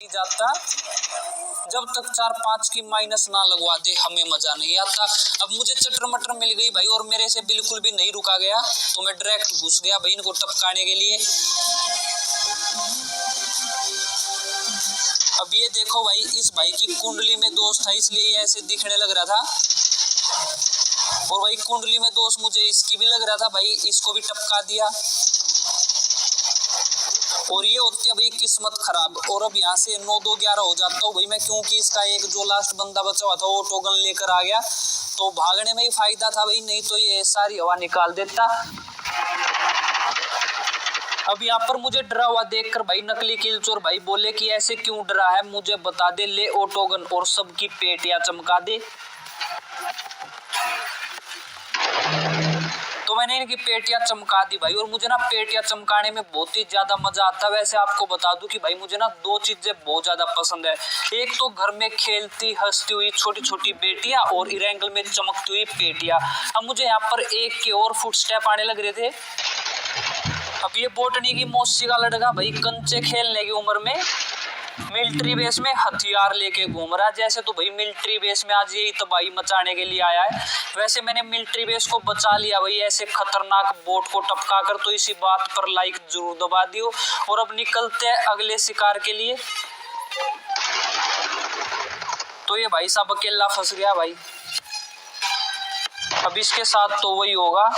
जाता जब तक 4-5 की माइनस ना लगवा दे हमें मजा नहीं आता। अब मुझे चटर मटर मिल गई भाई और मेरे से बिल्कुल भी नहीं रुका गया तो मैं डायरेक्ट घुस गया भाई इनको टपकाने के लिए। अब ये देखो भाई, इस भाई की कुंडली में दोष था इसलिए ये ऐसे दिखने लग रहा था, और भाई कुंडली में दोष मुझे इसकी भी लग रहा था भाई, इसको भी टपका दिया। और ये होती है भाई किस्मत खराब। और अब यहाँ से 9-2-11 हो जाता हूँ भाई मैं, क्योंकि इसका एक जो लास्ट बंदा बचा हुआ था वो टोगन लेकर आ गया, तो भागने में ही फायदा था भाई, नहीं तो ये सारी हवा निकाल देता। अब यहाँ पर मुझे डरा हुआ देखकर भाई नकली किलचोर भाई बोले कि ऐसे क्यों डरा है, मुझे बता दे, ले ऑटोगन और सबकी पेटियां चमका दे। तो मैंने इनकी पेटियां चमका दी भाई, और मुझे ना पेटियां चमकाने में बहुत ही ज्यादा मजा आता है। वैसे आपको बता दूं कि भाई मुझे ना 2 चीजें बहुत ज्यादा पसंद है, एक तो घर में खेलती हंसती हुई छोटी छोटी बेटियां और इरेंगल में चमकती हुई पेटियां। अब मुझे यहाँ पर एक के और फुटस्टेप आने लग रहे थे। अब ये बोटनी की मौसी का लड़का भाई कंचे खेलने की उम्र में मिलिट्री बेस में हथियार लेके घूम रहा है। जैसे तो भाई मिलिट्री बेस में आज यही तबाही मचाने के लिए आया है। वैसे मैंने मिलिट्री बेस को बचा लिया भाई ऐसे खतरनाक बोट को टपका कर, तो इसी बात पर लाइक जरूर दबा दियो। और अब निकलते हैं अगले शिकार के लिए। तो ये भाई साहब अकेला फंस गया भाई, अब इसके साथ तो वही होगा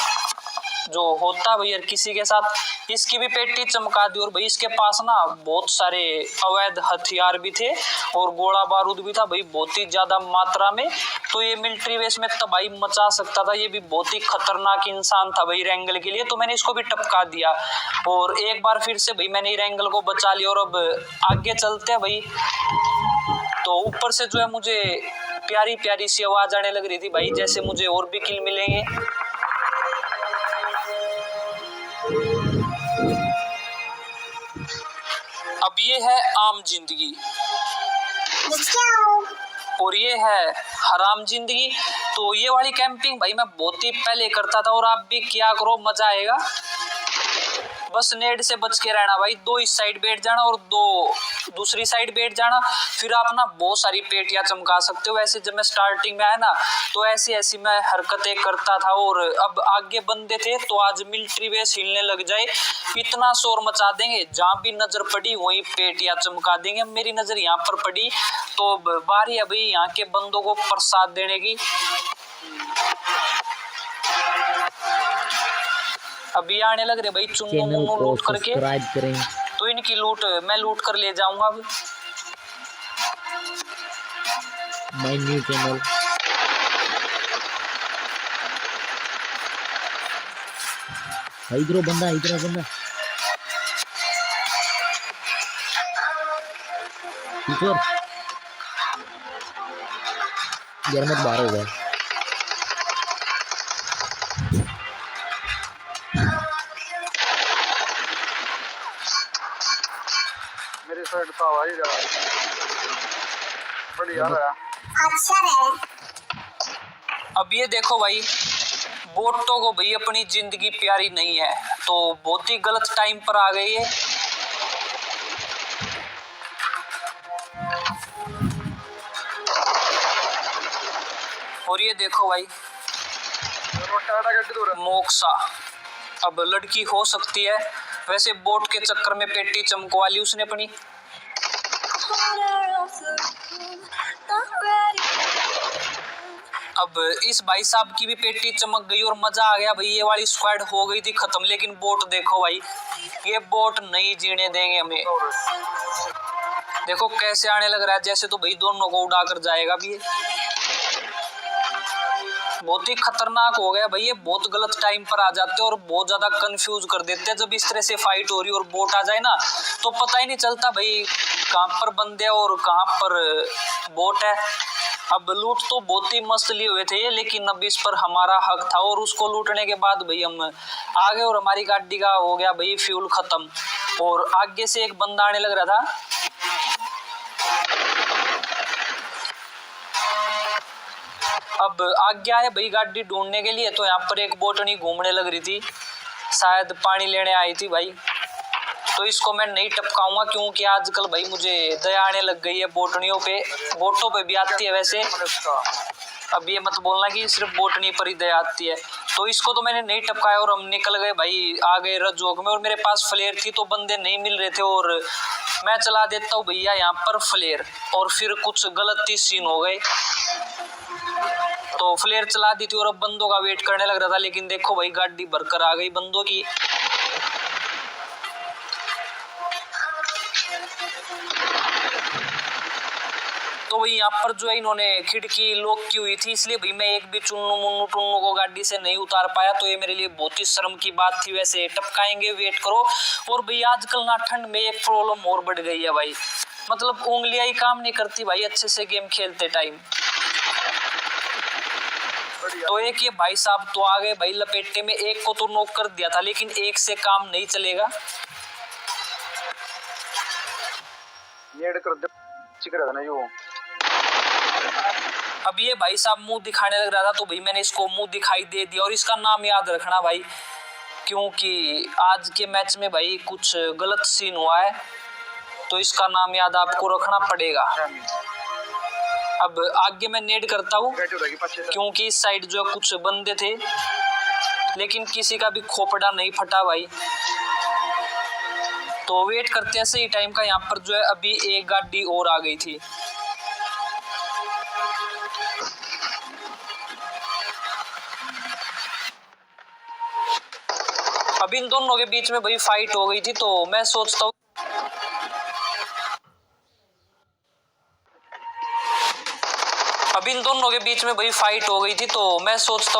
जो होता भाई यार किसी के साथ। इसकी भी पेटी चमका दी, और भाई इसके पास ना बहुत सारे अवैध हथियार भी थे और गोला बारूद भी था भाई बहुत ही ज्यादा मात्रा में, तो ये मिलिट्री बेस में तबाही मचा सकता था। ये भी बहुत ही खतरनाक इंसान था भाई रेंगल के लिए, तो मैंने इसको भी टपका दिया। और एक बार फिर से भाई मैंने रेंगल को बचा लिया। और अब आगे चलते हैं भाई। तो ऊपर से जो है मुझे प्यारी प्यारी सी आवाज आने लग रही थी भाई, जैसे मुझे और भी किल मिलेंगे। अब ये है आम जिंदगी और ये है हराम जिंदगी। तो ये वाली कैंपिंग भाई मैं बहुत ही पहले करता था, और आप भी क्या करो, मजा आएगा। बस नेट से बच के रहना भाई, 2 इस साइड बैठ जाना और 2 दूसरी साइड बैठ जाना, फिर आप ना बहुत सारी पेटियां चमका सकते हो। वैसे जब मैं स्टार्टिंग में आया ना तो ऐसी ऐसी मैं हरकतें करता था, और अब आगे बंदे थे तो आज मिलिट्री बेस हिलने लग जाए, इतना शोर मचा देंगे, जहां भी नजर पड़ी वहीं पेटियां चमका देंगे। मेरी नजर यहाँ पर पड़ी तो बारी है भाई यहाँ के बंदों को प्रसाद देने की। अभी आने लग रहे भाई चुन्नू मुन्नू लूट करके, तो इनकी लूट मैं लूट कर ले जाऊंगा। अब माय न्यू चैनल भाई, इधर बंदा ऊपर यार मत बाहर हो गया। मेरी साइड तो भाई बढ़िया है। अच्छा है। अब ये देखो भाई, बोटों को भाई अपनी जिंदगी प्यारी नहीं है, तो बहुत ही गलत टाइम पर आ गई है। और ये देखो भाई मोक्सा, अब लड़की हो सकती है। वैसे बोट के चक्कर में पेटी चमकवा ली उसने अपनी। अब इस भाई साहब की भी पेटी चमक गई और मजा आ गया भाई, ये वाली स्क्वाड हो गई थी खत्म। लेकिन बोट देखो भाई, ये बोट नहीं जीने देंगे हमें। देखो कैसे आने लग रहा है, जैसे तो भाई दोनों को उड़ाकर जाएगा भी ये। बहुत ही खतरनाक हो गया भाई, ये बहुत गलत टाइम पर आ जाते हैं और बहुत ज्यादा कंफ्यूज कर देते हैं। जब इस तरह से फाइट हो रही और बोट आ जाए ना तो पता ही नहीं चलता भाई कहां पर बंदे और कहां पर बोट है। अब लूट तो बहुत ही मस्त लिए हुए थे ये, लेकिन अब इस पर हमारा हक था, और उसको लूटने के बाद भाई हम आगे, और हमारी गाड़ी का हो गया भाई फ्यूल खत्म। और आगे से एक बंदा आने लग रहा था, अब आगे आए भाई गाड़ी ढूंढने के लिए। तो यहाँ पर एक बोटनी घूमने लग रही थी, शायद पानी लेने आई थी भाई। तो इसको मैं नहीं टपकाऊंगा, क्योंकि आजकल भाई मुझे दया आने लग गई है बोटनियों पे, बोटों पे भी आती है वैसे। अब ये मत बोलना कि सिर्फ बोटनी पर ही दया आती है। तो इसको तो मैंने नहीं टपकाया और हम निकल गए भाई, आ गए रजोग में। और मेरे पास फ्लेयर थी तो बंदे नहीं मिल रहे थे, और मैं चला देता हूँ भैया यहाँ पर फ्लेयर, और फिर कुछ गलत ही सीन हो गए। तो फ्लेयर चला दी थी और अब बंदों का वेट करने लग रहा था, लेकिन देखो भाई गाड़ी भरकर आ गई बंदों की। तो भाई यहाँ पर जो है इन्होंने खिड़की लॉक की हुई थी, इसलिए भाई मैं एक भी चुन्नू मुन्नू टुन्नू को गाड़ी से नहीं उतार पाया। तो ये मेरे लिए बहुत ही शर्म की बात थी। वैसे टपकाएंगे, वेट करो। और भाई आजकल ना ठंड में एक प्रॉब्लम और बढ़ गई है भाई, मतलब उंगलियां ही काम नहीं करती भाई अच्छे से गेम खेलते टाइम। तो एक ये भाई साहब तो आ गए भाई लपेटे में, एक को तो नॉक कर दिया था, लेकिन एक से काम नहीं चलेगा। अब ये भाई साहब मुंह दिखाने लग रहा था, तो भाई मैंने इसको मुंह दिखाई दे दिया। और इसका नाम याद रखना भाई, क्योंकि आज के मैच में भाई कुछ गलत सीन हुआ है, तो इसका नाम याद आपको रखना पड़ेगा। अब आगे मैं नेड करता हूँ, क्योंकि इस साइड जो कुछ बंदे थे, लेकिन किसी का भी खोपड़ा नहीं फटा भाई। तो वेट करते हैं सही टाइम का। यहाँ पर जो है अभी एक गाड़ी और आ गई थी। अब इन दोनों के बीच में भाई फाइट हो गई थी, तो मैं सोचता हूँ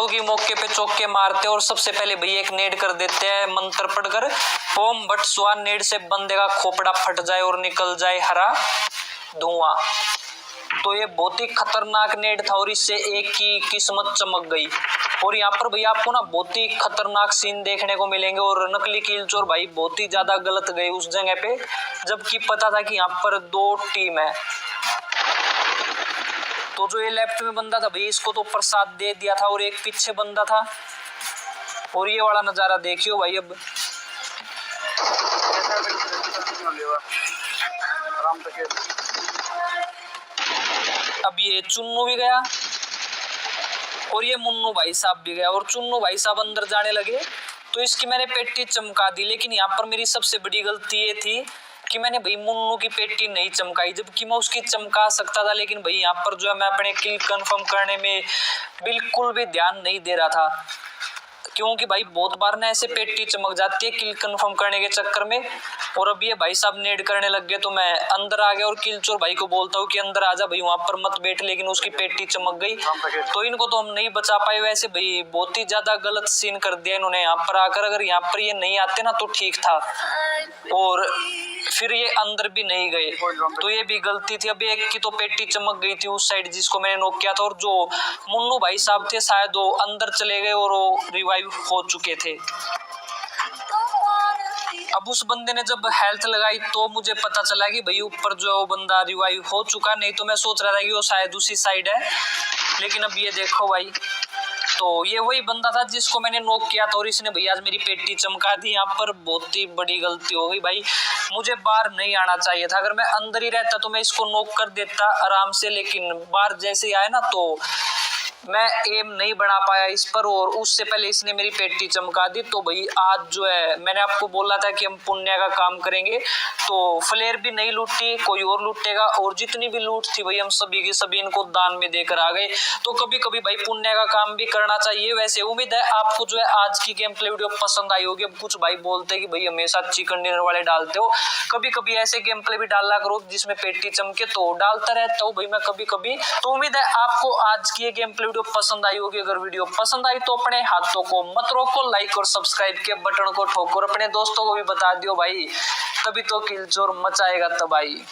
कि मौके पे चौके मारते और सबसे पहले भाई एक नेड कर देते हैं मंत्र पढ़कर, ओम बट स्वा। नेड से बंदे का खोपड़ा फट जाए और निकल जाए हरा धुआं। तो ये बहुत ही खतरनाक नेड था और इससे एक की किस्मत चमक गई। और यहाँ पर भाई आपको ना बहुत ही खतरनाक सीन देखने को मिलेंगे, और नकली किल चोर भाई बहुत ही ज्यादा गलत गए उस जगह पे, जबकि पता था कि यहाँ पर 2 टीम है। तो जो ये लेफ्ट में बंदा था भाई, इसको तो प्रसाद दे दिया था, और एक पीछे बंदा था। और ये वाला नजारा देखियो भाई। अब ये चुन्नू भी गया और ये मुन्नू भाई साहब भी गया, और चुन्नू भाई साहब अंदर जाने लगे तो इसकी मैंने पेटी चमका दी। लेकिन यहाँ पर मेरी सबसे बड़ी गलती ये थी कि मैंने भाई मुन्नू की पेटी नहीं चमकाई, जबकि मैं उसकी चमका सकता था। लेकिन भाई यहाँ पर जो है मैं अपने किल कंफर्म करने में बिल्कुल भी ध्यान नहीं दे रहा था, क्योंकि भाई बहुत बार ना ऐसे पेटी चमक जाती है किल कंफर्म करने के चक्कर में। और अब ये भाई साहब नेड करने लग गए, तो मैं अंदर आ गया और किल चोर भाई को बोलता हूँ कि अंदर आ जा भाई, वहां पर मत बैठ। लेकिन उसकी पेटी चमक गई, तो इनको तो हम नहीं बचा पाए। वैसे भाई बहुत ही ज्यादा गलत सीन कर दिया इन्होंने यहाँ पर आकर। अगर यहाँ पर ये नहीं आते ना तो ठीक था, और फिर ये अंदर भी नहीं गए, तो ये भी गलती थी। अब एक की तो पेटी चमक गई थी उस साइड जिसको मैंने नॉक किया था, और जो मुन्नू भाई साहब थे शायद वो अंदर चले गए और वो रिवाइव हो चुके थे। अब उस बंदे ने जब हेल्थ लगाई तो मुझे पता चला कि भाई ऊपर जो वो बंदा रिवाइव हो चुका, नहीं तो मैं सोच रहा था कि वो शायद उसी साइड है। लेकिन अब ये देखो भाई, तो ये वही बंदा था जिसको मैंने नॉक किया था, और इसने भैया आज मेरी पेटी चमका दी। यहाँ पर बहुत ही बड़ी गलती हो गई भाई, मुझे बाहर नहीं आना चाहिए था। अगर मैं अंदर ही रहता तो मैं इसको नॉक कर देता आराम से, लेकिन बाहर जैसे ही आया ना तो मैं एम नहीं बना पाया इस पर, और उससे पहले इसने मेरी पेटी चमका दी। तो भाई आज जो है मैंने आपको बोला था कि हम पुण्य का काम करेंगे, तो फ्लेयर भी नहीं लूटी, कोई और लूटेगा। और जितनी भी लूट थी भाई हम सभी की सभी इनको दान में देकर आ गए। तो कभी कभी भाई पुण्य का काम भी करना चाहिए। वैसे उम्मीद है आपको जो है आज की गेम प्ले वीडियो पसंद आई होगी। अब कुछ भाई बोलते हैं कि भाई हमेशा चिकन डिनर वाले डालते हो, कभी कभी ऐसे गेम प्ले भी डाला करो जिसमें पेटी चमके, तो डालता रहता हूँ भाई मैं कभी कभी। तो उम्मीद है आपको आज की ये गेम प्ले वीडियो पसंद आई होगी। अगर वीडियो पसंद आई तो अपने हाथों को मत रोको, लाइक और सब्सक्राइब के बटन को ठोको और अपने दोस्तों को भी बता दियो भाई, तभी तो किल चोर मचाएगा तबाही।